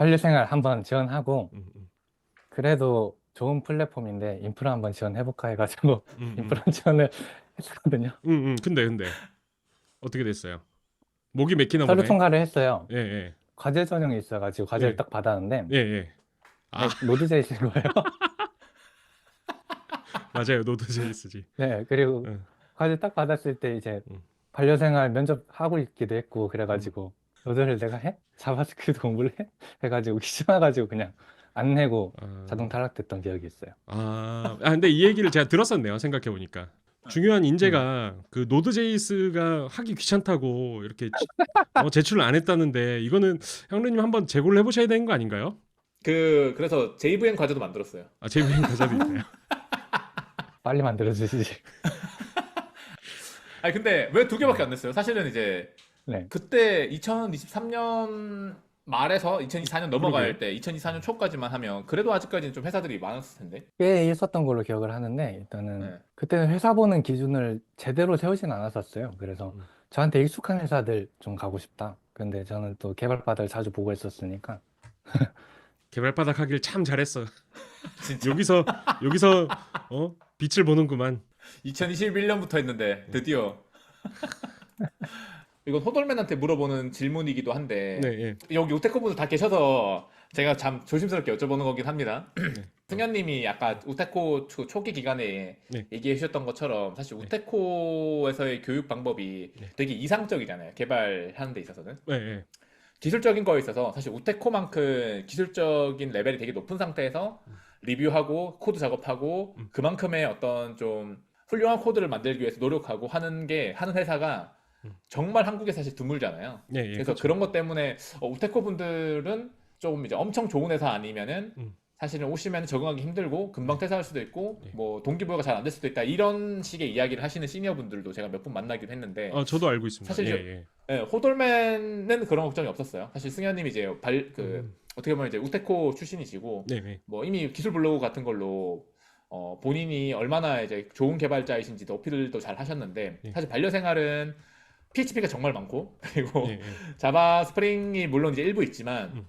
반려생활 한번 지원하고 음, 음, 그래도 좋은 플랫폼인데 인프라 한번 지원해볼까 해가지고 음, 음, 인프라 지원을 했었거든요. 근데 어떻게 됐어요? 목이 맥히나 서류 보네. 통과를 했어요. 예, 예, 과제 전형이 있어가지고 과제를 예, 딱 받았는데 예, 예. 아, 네, 노드제이신 거예요. 맞아요. 노드.js지. 네, 그리고 응, 과제 딱 받았을 때 이제 응, 반려생활 면접하고 있기도 했고 응. 그래가지고 노드를 내가 해? 자바스크립트 공부를 해? 해가지고 귀찮아가지고 그냥 안 내고 자동 아, 탈락됐던 기억이 있어요. 근데 이 얘기를 제가 들었었네요. 생각해 보니까 중요한 음. 인재가 그 노드.js가 하기 귀찮다고 이렇게 제출을 안 했다는데 이거는 형님 한번 제고를 해보셔야 되는 거 아닌가요? 그래서 JVM 과제도 만들었어요. 아, JVM 과자도 있나요? 빨리 만들어주시지. 아니 근데 왜 두 개밖에 음, 안 냈어요? 사실은 이제 네. 그때 2023년 말에서 2024년 그러게요. 넘어갈 때 2024년 초까지만 하면 그래도 아직까지는 좀 회사들이 많았을 텐데. 꽤 있었던 걸로 기억을 하는데 일단은 네. 그때는 회사 보는 기준을 제대로 세우진 않았었어요. 그래서 음. 저한테 익숙한 회사들 좀 가고 싶다. 근데 저는 또 개발바닥을 자주 보고 있었으니까 개발바닥 하길 참 잘했어. 진짜 여기서 빛을 보는구만. 2021년부터 했는데 네, 드디어 이건 호돌맨한테 물어보는 질문이기도 네, 한데 예, 여기 우테크 분들 다 계셔서 제가 참 조심스럽게 여쭤보는 거긴 합니다. 네, 승현님이 아까 우테코 초기 기간에 네, 얘기해 주셨던 것처럼 사실 네, 우테코에서의 교육 방법이 네, 되게 이상적이잖아요. 개발하는 데 있어서는. 네, 네, 기술적인 거에 있어서 사실 우테코만큼 기술적인 레벨이 되게 높은 상태에서 음, 리뷰하고 코드 작업하고 음, 그만큼의 어떤 좀 훌륭한 코드를 만들기 위해서 노력하고 하는 회사가 정말 한국에 사실 드물잖아요. 네, 예, 그래서 그렇죠. 그런 것 때문에 우테코 분들은 조금 이제 엄청 좋은 회사 아니면은 음, 사실은 오시면 적응하기 힘들고 금방 네, 퇴사할 수도 있고 네. 뭐 동기부여가 잘 안 될 수도 있다 이런 식의 이야기를 하시는 시니어 분들도 제가 몇 분 만나기도 했는데 저도 알고 있습니다. 사실 예, 이제 예. 호돌맨은 그런 걱정이 없었어요. 사실 승현님이 이제 음, 어떻게 보면 이제 우테코 출신이시고 네, 네, 뭐 이미 기술 블로그 같은 걸로 본인이 얼마나 이제 좋은 개발자이신지도 어필도 잘 하셨는데 네, 사실 반려생활은 PHP가 정말 많고 예, 그리고 예. 자바 스프링이 물론 이제 일부 있지만 음,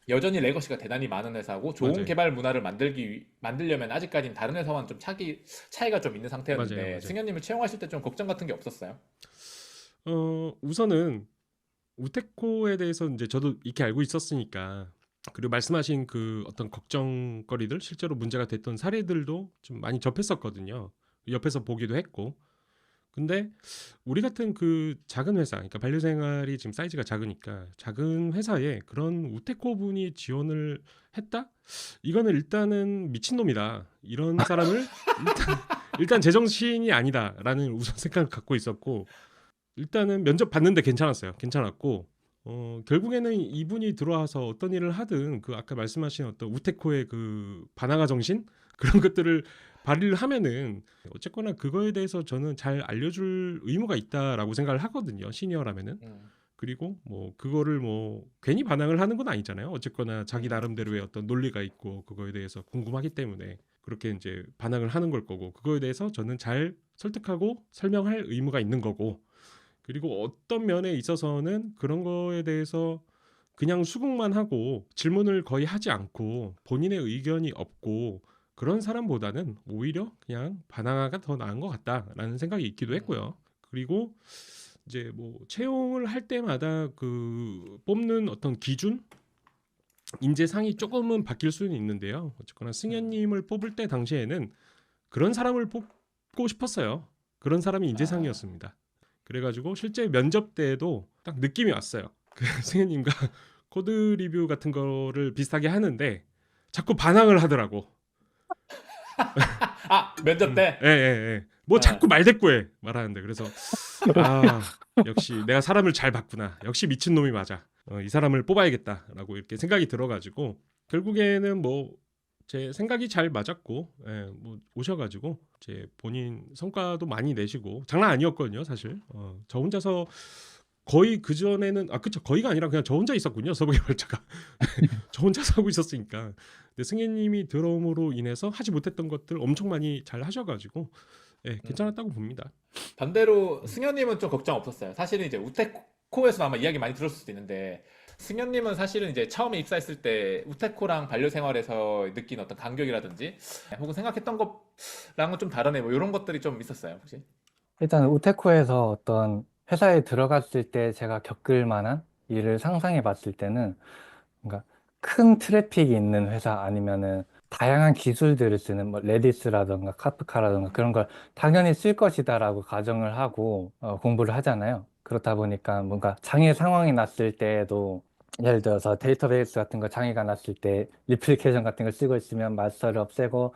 여전히 레거시가 대단히 많은 회사고 좋은 맞아요. 개발 문화를 만들려면 아직까지는 다른 회사와는 좀 차이가 좀 있는 맞아요, 상태였는데 맞아요. 승현님을 채용하실 때 좀 걱정 같은 게 없었어요? 우선은 우테코에 대해서 이제 저도 익히 알고 있었으니까 그리고 말씀하신 그 어떤 걱정거리들 실제로 문제가 됐던 사례들도 좀 많이 접했었거든요. 옆에서 보기도 했고. 근데 우리 같은 그 작은 회사, 그러니까 반려생활이 지금 사이즈가 작으니까 작은 회사에 그런 우테코 분이 지원을 했다? 이거는 일단은 미친놈이다. 이런 사람을 일단 제정신이 아니다라는 우선 생각을 갖고 있었고 일단은 면접 봤는데 괜찮았어요. 괜찮았고 결국에는 이분이 들어와서 어떤 일을 하든 그 아까 말씀하신 어떤 우테코의 그 반항아 정신 그런 것들을 발휘를 하면은 어쨌거나 그거에 대해서 저는 잘 알려줄 의무가 있다라고 생각을 하거든요. 시니어라면은. 음, 그리고 뭐 그거를 뭐 괜히 반항을 하는 건 아니잖아요. 어쨌거나 자기 나름대로의 그렇죠. 어떤 논리가 있고 그거에 대해서 궁금하기 때문에 그렇게 이제 반항을 하는 걸 거고 그거에 대해서 저는 잘 설득하고 설명할 의무가 있는 거고 그리고 어떤 면에 있어서는 그런 거에 대해서 그냥 수긍만 하고 질문을 거의 하지 않고 본인의 의견이 없고 그런 사람보다는 오히려 그냥 바나나가 더 나은 것 같다라는 생각이 있기도 음, 했고요. 그리고 이제 뭐 채용을 할 때마다 그 뽑는 어떤 기준 인재상이 조금은 바뀔 수는 있는데요. 어쨌거나 음. 승현님을 뽑을 때 당시에는 그런 사람을 뽑고 싶었어요. 그런 사람이 아, 인재상이었습니다. 그래가지고 실제 면접 때에도 딱 느낌이 왔어요. 그 승현님과 코드 리뷰 같은 거를 비슷하게 하는데 자꾸 반항을 하더라고. 면접 때? 예, 예, 예. 뭐 아, 자꾸 말대꾸해 말하는데 그래서 역시 내가 사람을 잘 봤구나. 역시 미친 놈이 맞아. 이 사람을 뽑아야겠다라고 이렇게 생각이 들어가지고 결국에는 뭐 제 생각이 잘 맞았고, 뭐 오셔가지고 제 본인 성과도 많이 내시고 장난 아니었거든요, 사실. 저 혼자서 거의 그 전에는 그쵸 거의가 아니라 그냥 저 혼자 있었군요, 서부개발자가. 저 혼자서 하고 있었으니까. 근데 승혜님이 들어옴으로 인해서 하지 못했던 것들 엄청 많이 잘 하셔가지고, 음. 괜찮았다고 봅니다. 반대로 음, 승현님은 좀 걱정 없었어요. 사실은 이제 우테코에서 아마 이야기 많이 들었을 수도 있는데 승현님은 사실은 이제 처음에 입사했을 때 우테코랑 반려생활에서 느낀 어떤 간격이라든지 혹은 생각했던 것랑은 좀 다르네 뭐 이런 것들이 좀 있었어요 혹시? 일단 우테코에서 어떤 회사에 들어갔을 때 제가 겪을 만한 일을 상상해 봤을 때는 뭔가 큰 트래픽이 있는 회사 아니면은 다양한 기술들을 쓰는 뭐 레디스라던가 카프카라던가 그런 걸 당연히 쓸 것이다라고 가정을 하고 공부를 하잖아요. 그렇다 보니까 뭔가 장애 상황이 났을 때에도 예를 들어서 데이터베이스 같은 거 장애가 났을 때 리플리케이션 같은 걸 쓰고 있으면 마스터를 없애고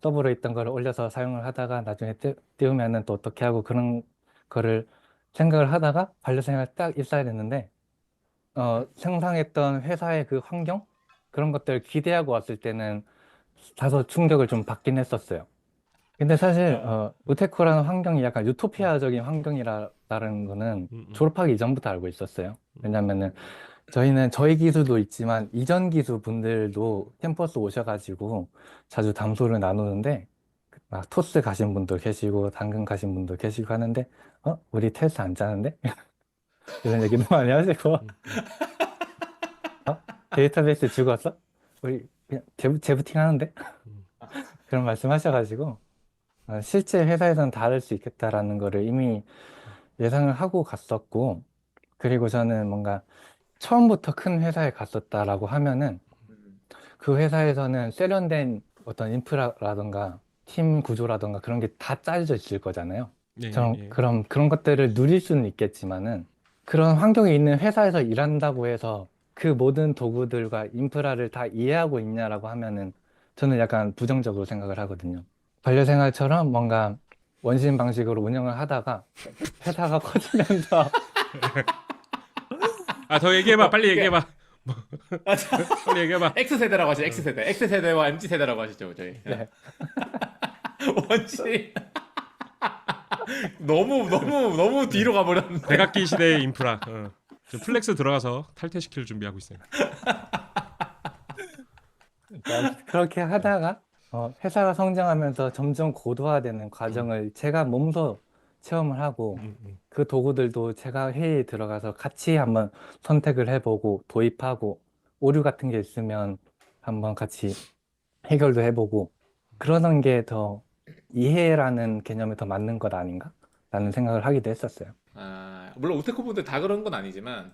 서버로 있던 걸 올려서 사용을 하다가 나중에 띄우면은 또 어떻게 하고 그런 거를 생각을 하다가 반려생활 딱 입사를 했는데 상상했던 회사의 그 환경? 그런 것들 기대하고 왔을 때는 다소 충격을 좀 받긴 했었어요. 근데 사실, 아, 우테코라는 환경이 약간 유토피아적인 환경이라는 거는 음, 음, 졸업하기 이전부터 알고 있었어요. 왜냐면은 음. 저희는 저희 기수도 있지만 이전 기수 분들도 캠퍼스 오셔가지고 자주 담소를 나누는데 막 토스 가신 분도 계시고 당근 가신 분도 계시고 하는데 우리 테스트 안 짜는데? 이런 얘기도 많이 하시고 음, 데이터베이스 죽었어? 우리 그냥 재부팅 하는데? 음, 그런 말씀 하셔가지고 실제 회사에서는 다를 수 있겠다라는 거를 이미 예상을 하고 갔었고 그리고 저는 뭔가 처음부터 큰 회사에 갔었다라고 하면은 음. 그 회사에서는 세련된 어떤 인프라라던가 팀 구조라던가 그런 게 다 짜여져 있을 거잖아요. 예, 예, 저는 예. 그럼 그런 것들을 누릴 수는 있겠지만은 그런 환경에 있는 회사에서 일한다고 해서 그 모든 도구들과 인프라를 다 이해하고 있냐라고 하면은 저는 약간 부정적으로 생각을 하거든요. 반려생활처럼 뭔가 원심 방식으로 운영을 하다가 회사가 커지면서 아, 더 얘기해봐. 빨리 이게 얘기해봐. 뭐, 아, 자, 빨리 얘기해봐. X세대라고 하시죠 어. X세대 X세대와 MZ세대라고 하시죠 저희. 네, 원시 너무 너무 너무 뒤로 가버렸는데. 백악기 시대의 인프라. 지금 플렉스 들어가서 탈퇴시킬 준비하고 있어요. 아무튼 그렇게 하다가 회사가 성장하면서 점점 고도화되는 음, 과정을 제가 몸소 체험을 하고 음. 그 도구들도 제가 회의에 들어가서 같이 한번 선택을 해보고 도입하고 오류 같은 게 있으면 한번 같이 해결도 해보고 그러는 게 더 이해라는 개념에 더 맞는 것 아닌가? 라는 생각을 하기도 했었어요. 아, 물론 우테코 분들 다 그런 건 아니지만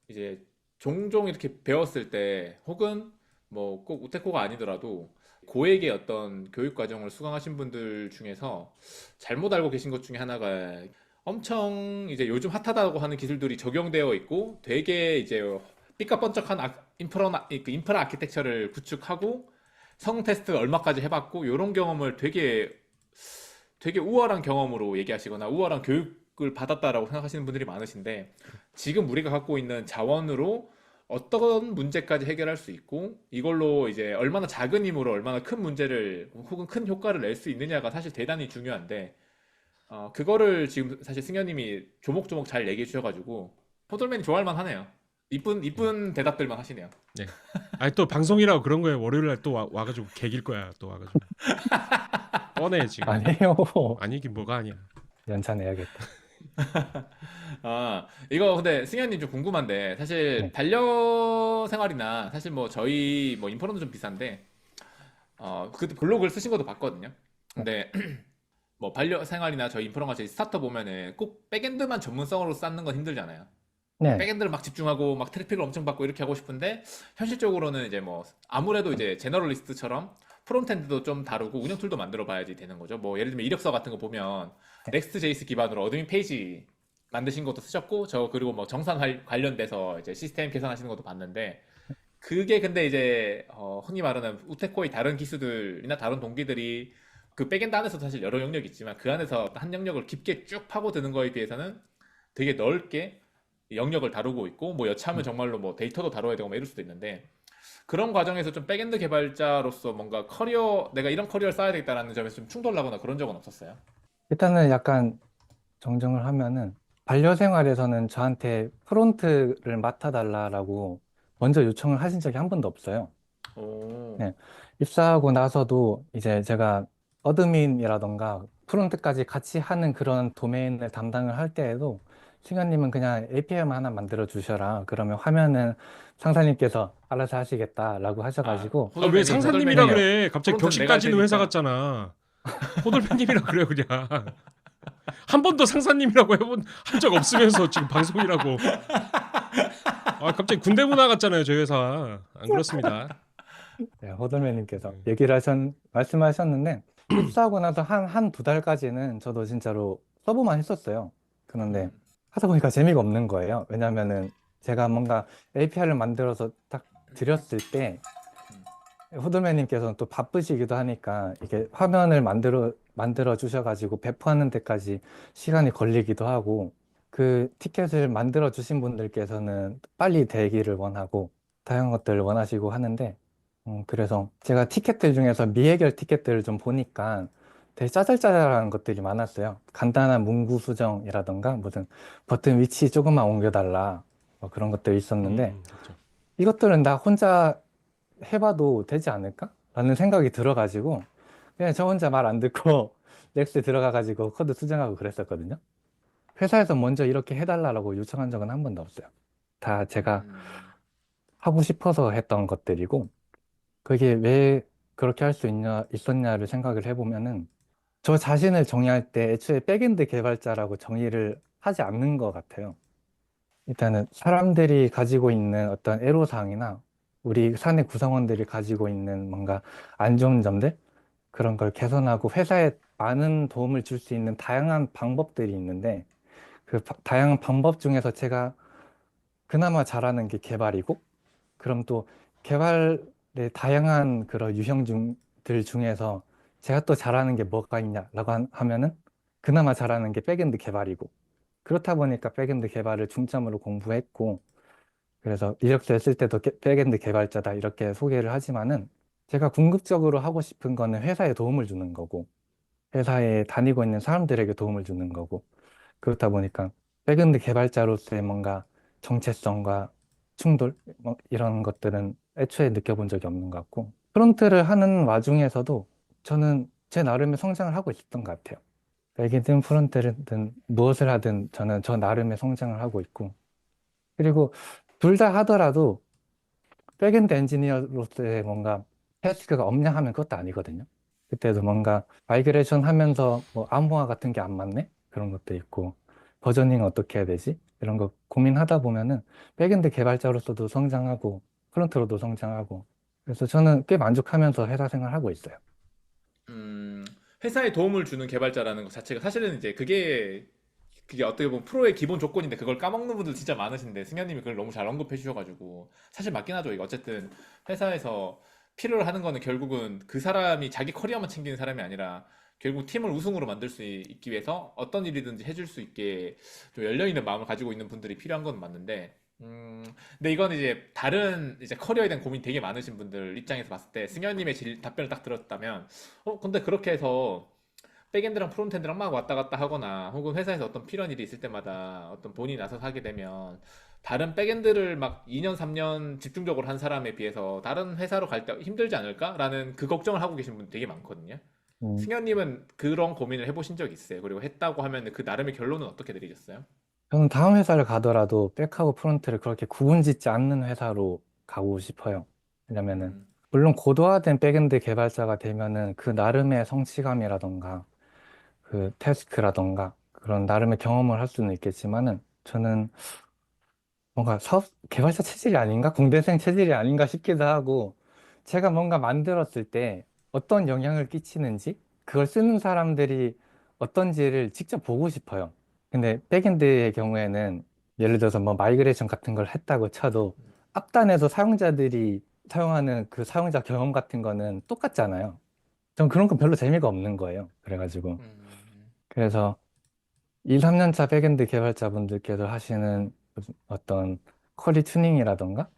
이제 종종 이렇게 배웠을 때 혹은 뭐 꼭 우테코가 아니더라도 고액의 어떤 교육 과정을 수강하신 분들 중에서 잘못 알고 계신 것 중에 하나가 엄청 이제 요즘 핫하다고 하는 기술들이 적용되어 있고 되게 이제 삐까번쩍한 그 인프라 아키텍처를 구축하고 성능 테스트 얼마까지 해봤고 이런 경험을 되게 우월한 경험으로 얘기하시거나 우월한 교육을 받았다라고 생각하시는 분들이 많으신데 지금 우리가 갖고 있는 자원으로 어떤 문제까지 해결할 수 있고 이걸로 이제 얼마나 작은 힘으로 얼마나 큰 문제를 혹은 큰 효과를 낼 수 있느냐가 사실 대단히 중요한데 그거를 지금 사실 승현님이 조목조목 잘 얘기해 주셔가지고 포돌맨이 좋아할 만하네요. 이쁜 대답들만 하시네요. 네. 아니 또 방송이라고 그런 거에 월요일 날 또 와가지고 개길 거야. 또 와가지고 뻔해 지금. 아니에요. 아니긴 뭐가 아니야. 연차 내야겠다. 아, 이거 근데 승현님 좀 궁금한데 사실 네. 반려생활이나 사실 뭐 저희 뭐 인포런도 좀 비싼데 그때 블로그를 쓰신 것도 봤거든요. 네. 근데 뭐 반려생활이나 저희 인프런 같이 스타트업 보면은 꼭 백엔드만 전문성으로 쌓는 건 힘들잖아요. 네. 백엔드를 막 집중하고 막 트래픽을 엄청 받고 이렇게 하고 싶은데 현실적으로는 이제 뭐 아무래도 이제 제너럴리스트처럼 프론트엔드도 좀 다루고 운영 툴도 만들어 봐야지 되는 거죠. 뭐 예를 들면 이력서 같은 거 보면 네. 넥스트.js 기반으로 어드민 페이지 만드신 것도 쓰셨고 저 그리고 뭐 정산 관련돼서 이제 시스템 개선하시는 것도 봤는데 그게 근데 이제 흔히 말하는 우테코의 다른 기수들이나 다른 동기들이 그 백엔드 안에서 사실 여러 영역이 있지만 그 안에서 한 영역을 깊게 쭉 파고드는 거에 비해서는 되게 넓게 영역을 다루고 있고 뭐 여차하면 음. 정말로 뭐 데이터도 다뤄야 되고 뭐 이럴 수도 있는데 그런 과정에서 좀 백엔드 개발자로서 뭔가 커리어 내가 이런 커리어를 쌓아야 되겠다라는 점에서 좀 충돌나거나 그런 적은 없었어요. 일단은 약간 정정을 하면은 반려생활에서는 저한테 프론트를 맡아달라라고 먼저 요청을 하신 적이 한 번도 없어요. 오, 네. 입사하고 나서도 이제 제가 어드민이라던가 프론트까지 같이 하는 그런 도메인을 담당을 할 때에도 승현님은 그냥 API만 하나 만들어 주셔라. 그러면 화면은 상사님께서 알아서 하시겠다라고 아, 하셔가지고 아, 왜 상사님이라 호돌맨이 그래? 갑자기 프론트는 내가 할 격식까지는 회사 테니까. 같잖아. 호돌맨님이라 그래요 그냥. 한 번도 상사님이라고 한 적 없으면서 지금 방송이라고. 아 갑자기 군대 문화 같잖아요 저희 회사. 안 그렇습니다. 네, 호돌매님께서 네. 말씀하셨는데 입사하고 나서 한 두 달까지는 저도 진짜로 서버만 했었어요. 그런데 음, 하다 보니까 재미가 없는 거예요. 왜냐면은 제가 뭔가 API를 만들어서 딱 드렸을 때 호돌매님께서는 또 바쁘시기도 하니까 이게 화면을 만들어 주셔가지고 배포하는 데까지 시간이 걸리기도 하고 그 티켓을 만들어 주신 분들께서는 빨리 되기를 원하고 다양한 것들을 원하시고 하는데 그래서 제가 티켓들 중에서 미해결 티켓들을 좀 보니까 되게 짜잘짜잘한 것들이 많았어요. 간단한 문구 수정이라던가 무슨 버튼 위치 조금만 옮겨달라 뭐 그런 것들이 있었는데 그렇죠. 이것들은 나 혼자 해봐도 되지 않을까? 라는 생각이 들어가지고 그냥 저 혼자 말 안 듣고 넥스트 들어가가지고 코드 수정하고 그랬었거든요. 회사에서 먼저 이렇게 해달라고 요청한 적은 한 번도 없어요. 다 제가 음, 하고 싶어서 했던 것들이고 그게 왜 그렇게 할 수 있었냐를 생각을 해보면은 저 자신을 정의할 때 애초에 백엔드 개발자라고 정의를 하지 않는 것 같아요. 일단은 사람들이 가지고 있는 어떤 애로사항이나 우리 사내 구성원들이 가지고 있는 뭔가 안 좋은 점들 그런 걸 개선하고 회사에 많은 도움을 줄 수 있는 다양한 방법들이 있는데 그 다양한 방법 중에서 제가 그나마 잘하는 게 개발이고 그럼 또 개발의 다양한 그런 유형들 중에서 제가 또 잘하는 게 뭐가 있냐라고 하면은 그나마 잘하는 게 백엔드 개발이고 그렇다 보니까 백엔드 개발을 중점으로 공부했고 그래서 이력서에 쓸 때도 백엔드 개발자다 이렇게 소개를 하지만은 제가 궁극적으로 하고 싶은 거는 회사에 도움을 주는 거고 회사에 다니고 있는 사람들에게 도움을 주는 거고 그렇다 보니까 백엔드 개발자로서의 뭔가 정체성과 충돌 뭐 이런 것들은 애초에 느껴본 적이 없는 것 같고 프론트를 하는 와중에서도 저는 제 나름의 성장을 하고 있었던 것 같아요. 백이든 프론트든 무엇을 하든 저는 저 나름의 성장을 하고 있고 그리고 둘 다 하더라도 백엔드 엔지니어로서의 뭔가 태스크가 없냐 하면 그것도 아니거든요. 그때도 뭔가 마이그레이션 하면서 뭐 암호화 같은 게 안 맞네? 그런 것도 있고 버저닝 어떻게 해야 되지? 이런 거 고민하다 보면은 백엔드 개발자로서도 성장하고 프론트로도 성장하고 그래서 저는 꽤 만족하면서 회사 생활하고 있어요. 음, 회사에 도움을 주는 개발자라는 것 자체가 사실은 이제 그게 어떻게 보면 프로의 기본 조건인데 그걸 까먹는 분들 진짜 많으신데 승현님이 그걸 너무 잘 언급해 주셔가지고 사실 맞긴 하죠. 이거 어쨌든 회사에서 필요로 하는 거는 결국은 그 사람이 자기 커리어만 챙기는 사람이 아니라 결국 팀을 우승으로 만들 수 있기 위해서 어떤 일이든지 해줄 수 있게 좀 열려있는 마음을 가지고 있는 분들이 필요한 건 맞는데 근데 이건 이제 다른 이제 커리어에 대한 고민 되게 많으신 분들 입장에서 봤을 때 승현님의 답변을 딱 들었다면 근데 그렇게 해서 백엔드랑 프론트엔드랑 막 왔다 갔다 하거나 혹은 회사에서 어떤 필요한 일이 있을 때마다 어떤 본인이 나서서 하게 되면 다른 백엔드를 막 2년, 3년 집중적으로 한 사람에 비해서 다른 회사로 갈 때 힘들지 않을까라는 그 걱정을 하고 계신 분 되게 많거든요. 음, 승현님은 그런 고민을 해보신 적 있어요? 그리고 했다고 하면 그 나름의 결론은 어떻게 내리셨어요? 저는 다음 회사를 가더라도 백하고 프론트를 그렇게 구분짓지 않는 회사로 가고 싶어요. 왜냐면은 음, 물론 고도화된 백엔드 개발자가 되면은 그 나름의 성취감이라던가 그 태스크라던가 그런 나름의 경험을 할 수는 있겠지만은 저는 뭔가 사업 개발자 체질이 아닌가? 공대생 체질이 아닌가 싶기도 하고 제가 뭔가 만들었을 때 어떤 영향을 끼치는지 그걸 쓰는 사람들이 어떤지를 직접 보고 싶어요. 근데 백엔드의 경우에는 예를 들어서 뭐 마이그레이션 같은 걸 했다고 쳐도 앞단에서 사용자들이 사용하는 그 사용자 경험 같은 거는 똑같잖아요. 전 그런 건 별로 재미가 없는 거예요. 그래가지고 음, 그래서 2, 3년 차 백엔드 개발자분들께서 하시는 어떤 쿼리 튜닝이라던가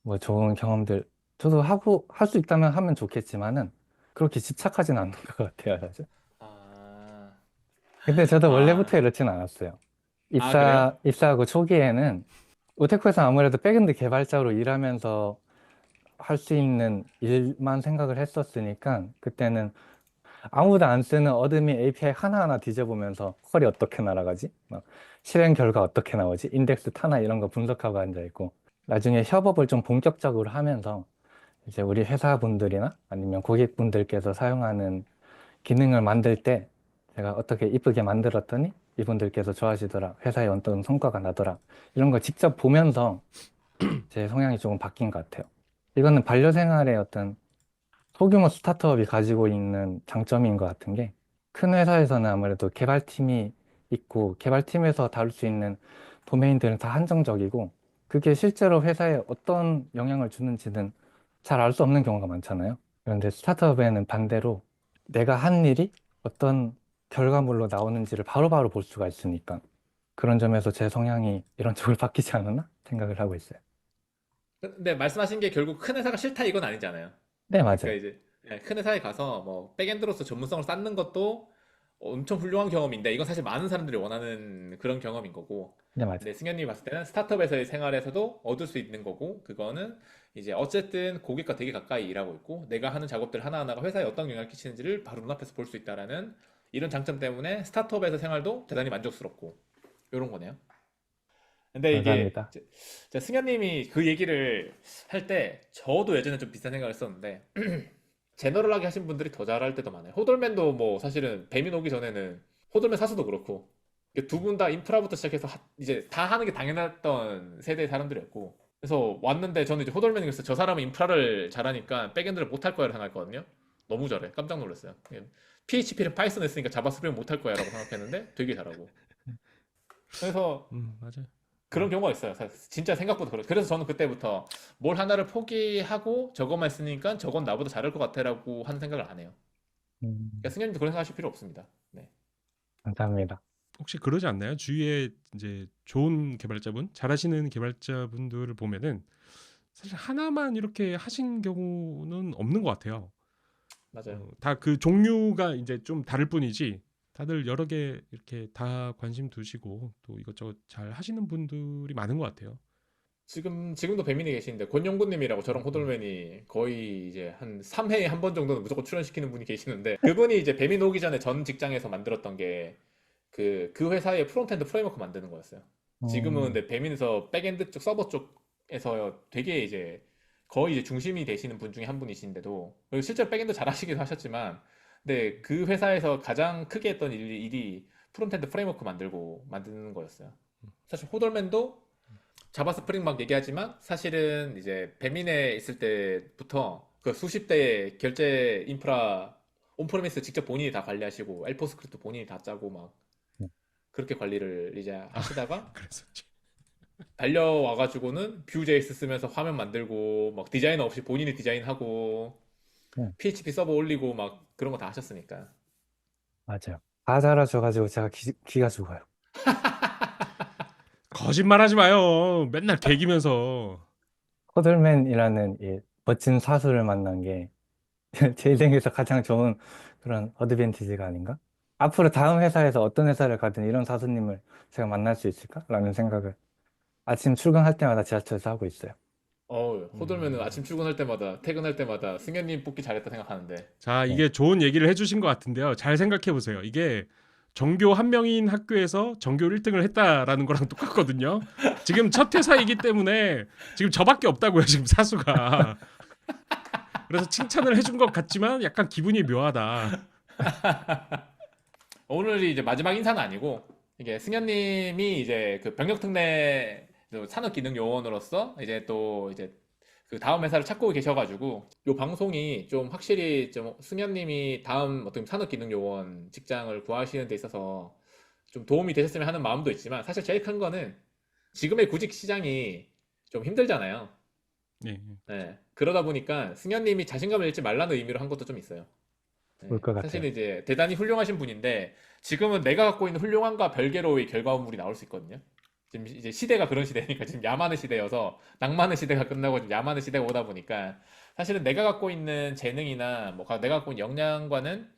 뭐 좋은 경험들 저도 하고 할 수 있다면 하면 좋겠지만은 그렇게 집착하진 않는 것 같아요, 사실. 아, 근데 저도 원래부터 아, 이렇진 않았어요. 그래요? 입사하고 초기에는 우테크에서 아무래도 백엔드 개발자로 일하면서 할 수 있는 일만 생각을 했었으니까 그때는 아무도 안 쓰는 어드민 API 하나하나 뒤져보면서 퀄이 어떻게 날아가지? 막 실행 결과 어떻게 나오지? 인덱스 타나 이런 거 분석하고 앉아있고 나중에 협업을 좀 본격적으로 하면서 이제 우리 회사분들이나 아니면 고객분들께서 사용하는 기능을 만들 때 제가 어떻게 이쁘게 만들었더니 이분들께서 좋아하시더라. 회사에 어떤 성과가 나더라. 이런 걸 직접 보면서 제 성향이 조금 바뀐 것 같아요. 이거는 반려생활의 어떤 소규모 스타트업이 가지고 있는 장점인 것 같은 게 큰 회사에서는 아무래도 개발팀이 있고 개발팀에서 다룰 수 있는 도메인들은 다 한정적이고 그게 실제로 회사에 어떤 영향을 주는지는 잘 알 수 없는 경우가 많잖아요. 그런데 스타트업에는 반대로 내가 한 일이 어떤 결과물로 나오는지를 바로바로 볼 수가 있으니까 그런 점에서 제 성향이 이런 쪽으로 바뀌지 않았나 생각을 하고 있어요. 근데 말씀하신 게 결국 큰 회사가 싫다 이건 아니잖아요. 네, 그러니까 맞아요. 이제 큰 회사에 가서 뭐 백엔드로서 전문성을 쌓는 것도 엄청 훌륭한 경험인데 이건 사실 많은 사람들이 원하는 그런 경험인 거고 네, 맞아요. 근데 승현님이 봤을 때는 스타트업에서의 생활에서도 얻을 수 있는 거고 그거는 이제 어쨌든 고객과 되게 가까이 일하고 있고 내가 하는 작업들 하나하나가 회사에 어떤 영향을 끼치는지를 바로 눈앞에서 볼 수 있다라는 이런 장점 때문에 스타트업에서 생활도 대단히 만족스럽고 이런 거네요. 근데 이게 감사합니다. 승현님이 그 얘기를 할 때 저도 예전에 좀 비슷한 생각을 했었는데 제너럴하게 하신 분들이 더 잘할 때도 많아요. 호돌맨도 뭐 사실은 배민 오기 전에는 호돌맨 사수도 그렇고 두 분 다 인프라부터 시작해서 이제 다 하는 게 당연했던 세대의 사람들이었고 그래서 왔는데 저는 이제 호돌맨이 그래서 저 사람은 인프라를 잘하니까 백엔드를 못할 거야라고 생각했거든요. 너무 잘해. 깜짝 놀랐어요. PHP를 파이썬 했으니까 자바스크립트 못할 거야라고 생각했는데 되게 잘하고. 그래서 맞아요. 그런 경우가 있어요. 진짜 생각보다 그래. 그래서 저는 그때부터 뭘 하나를 포기하고 저것만 쓰니까 저건 나보다 잘할 것 같아라고 하는 생각을 안 해요. 그러니까 음, 승현님도 그런 생각하실 필요 없습니다. 네. 감사합니다. 혹시 그러지 않나요? 주위에 이제 좋은 개발자분, 잘하시는 개발자분들을 보면은 사실 하나만 이렇게 하신 경우는 없는 것 같아요. 맞아요. 다 그 종류가 이제 좀 다를 뿐이지 다들 여러 개 이렇게 다 관심 두시고 또 이것저것 잘 하시는 분들이 많은 것 같아요. 지금도 배민이 계시는데 권용구님이라고 저랑 음. 호돌맨이 거의 이제 한 3회에 한 번 정도는 무조건 출연시키는 분이 계시는데 그분이 이제 배민 오기 전에 전 직장에서 만들었던 게 그 회사의 프론트엔드 프레임워크 만드는 거였어요. 지금은 음, 근데 배민에서 백엔드 쪽 서버 쪽에서 되게 이제 거의 이제 중심이 되시는 분 중에 한 분이신데도 그리고 실제로 백엔드 잘 하시기도 하셨지만 근데 그 회사에서 가장 크게 했던 일이 프론트엔드 프레임워크 만드는 거였어요. 사실 호돌맨도 자바 스프링 막 얘기하지만 사실은 이제 배민에 있을 때부터 그 수십 대의 결제 인프라 온프레미스 직접 본인이 다 관리하시고 엘포 스크립트 본인이 다 짜고 막 그렇게 관리를 이제 아, 하시다가 그랬었지. 달려와가지고는 뷰.js 쓰면서 화면 만들고 막 디자이너 없이 본인이 디자인하고 네, PHP 서버 올리고 막 그런 거 다 하셨으니까. 맞아요. 다 잘하셔가지고 제가 기가 죽어요. 거짓말하지 마요. 맨날 개기면서. 코들맨이라는 이 멋진 사수를 만난 게 제 인생에서 가장 좋은 그런 어드밴티지가 아닌가? 앞으로 다음 회사에서 어떤 회사를 가든 이런 사수님을 제가 만날 수 있을까라는 생각을 아침 출근할 때마다 지하철에서 하고 있어요. 호돌면은 아침 음. 출근할 때마다 퇴근할 때마다 승현님 뽑기 잘했다 생각하는데. 자, 네. 이게 좋은 얘기를 해주신 것 같은데요. 잘 생각해 보세요. 이게 전교 한 명인 학교에서 전교 1등을 했다라는 거랑 똑같거든요. 지금 첫 회사이기 때문에 지금 저밖에 없다고요. 지금 사수가. 그래서 칭찬을 해준 것 같지만 약간 기분이 묘하다. 오늘이 이제 마지막 인사는 아니고 이게 승현님이 이제 그 병력특례 산업기능요원으로서 이제 또 이제 그 다음 회사를 찾고 계셔가지고 요 방송이 좀 확실히 좀 승현님이 다음 어떤 산업기능요원 직장을 구하시는 데 있어서 좀 도움이 되셨으면 하는 마음도 있지만 사실 제일 큰 거는 지금의 구직 시장이 좀 힘들잖아요. 예, 예. 네. 그러다 보니까 승현님이 자신감을 잃지 말라는 의미로 한 것도 좀 있어요. 올 네. 것 사실 같아요. 이제 대단히 훌륭하신 분인데 지금은 내가 갖고 있는 훌륭함과 별개로의 결과물이 나올 수 있거든요. 지금 이제 시대가 그런 시대니까 지금 야만의 시대여서 낭만의 시대가 끝나고 지금 야만의 시대가 오다 보니까 사실은 내가 갖고 있는 재능이나 뭐 내가 갖고 있는 역량과는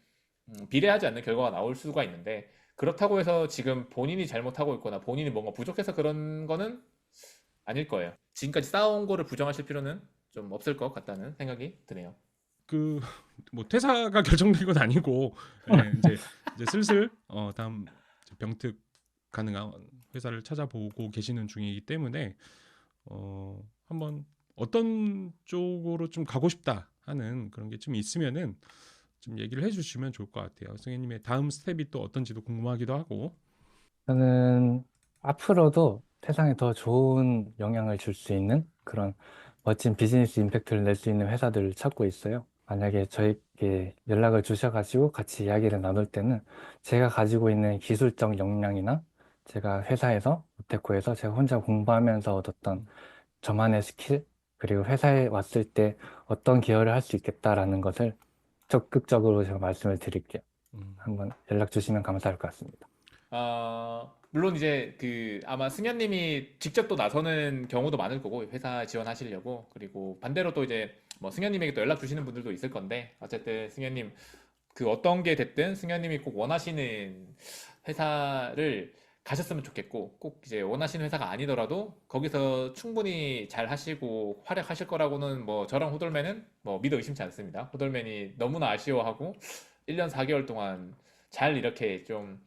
비례하지 않는 결과가 나올 수가 있는데 그렇다고 해서 지금 본인이 잘못하고 있거나 본인이 뭔가 부족해서 그런 거는 아닐 거예요. 지금까지 쌓아온 거를 부정하실 필요는 좀 없을 것 같다는 생각이 드네요. 그 뭐 퇴사가 결정된 건 아니고 예, 이제 슬슬 다음 병특 가능한 회사를 찾아보고 계시는 중이기 때문에 한번 어떤 쪽으로 좀 가고 싶다 하는 그런 게 좀 있으면은 좀 얘기를 해주시면 좋을 것 같아요. 승현님의 다음 스텝이 또 어떤지도 궁금하기도 하고. 저는 앞으로도 세상에 더 좋은 영향을 줄 수 있는 그런 멋진 비즈니스 임팩트를 낼 수 있는 회사들을 찾고 있어요. 만약에 저에게 연락을 주셔가지고 같이 이야기를 나눌 때는 제가 가지고 있는 기술적 역량이나 제가 회사에서, 우테코에서 제가 혼자 공부하면서 얻었던 저만의 스킬, 그리고 회사에 왔을 때 어떤 기여를 할 수 있겠다라는 것을 적극적으로 제가 말씀을 드릴게요. 음, 한번 연락 주시면 감사할 것 같습니다. 물론 이제 그 아마 승현님이 직접 또 나서는 경우도 많을 거고 회사 지원하시려고 그리고 반대로 또 이제 뭐 승현님에게 또 연락 주시는 분들도 있을 건데 어쨌든 승현님 그 어떤 게 됐든 승현님이 꼭 원하시는 회사를 가셨으면 좋겠고 꼭 이제 원하시는 회사가 아니더라도 거기서 충분히 잘 하시고 활약하실 거라고는 뭐 저랑 호돌맨은 뭐 믿어 의심치 않습니다. 호돌맨이 너무나 아쉬워하고 1년 4개월 동안 잘 이렇게 좀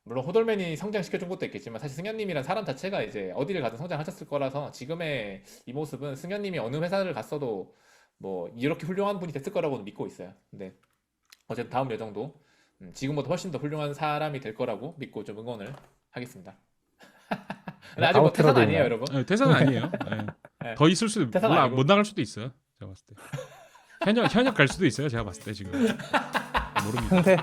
물론 호돌맨이 성장시켜준 것도 있겠지만 사실 승현님이란 사람 자체가 이제 어디를 가든 성장하셨을 거라서 지금의 이 모습은 승현님이 어느 회사를 갔어도 뭐 이렇게 훌륭한 분이 됐을 거라고는 믿고 있어요. 근데 어쨌든 다음 여정도 지금보다 훨씬 더 훌륭한 사람이 될 거라고 믿고 좀 응원을 하겠습니다. 근데 아직 뭐 퇴사는 아웃트로도 아니에요, 있나요? 여러분. 퇴사는 아니에요. 예. 네, 더 있을 수도 퇴사는 몰라 아니고. 못 나갈 수도 있어요. 제가 봤을 때 현역 갈 수도 있어요. 제가 봤을 때 지금 모릅니다. 근데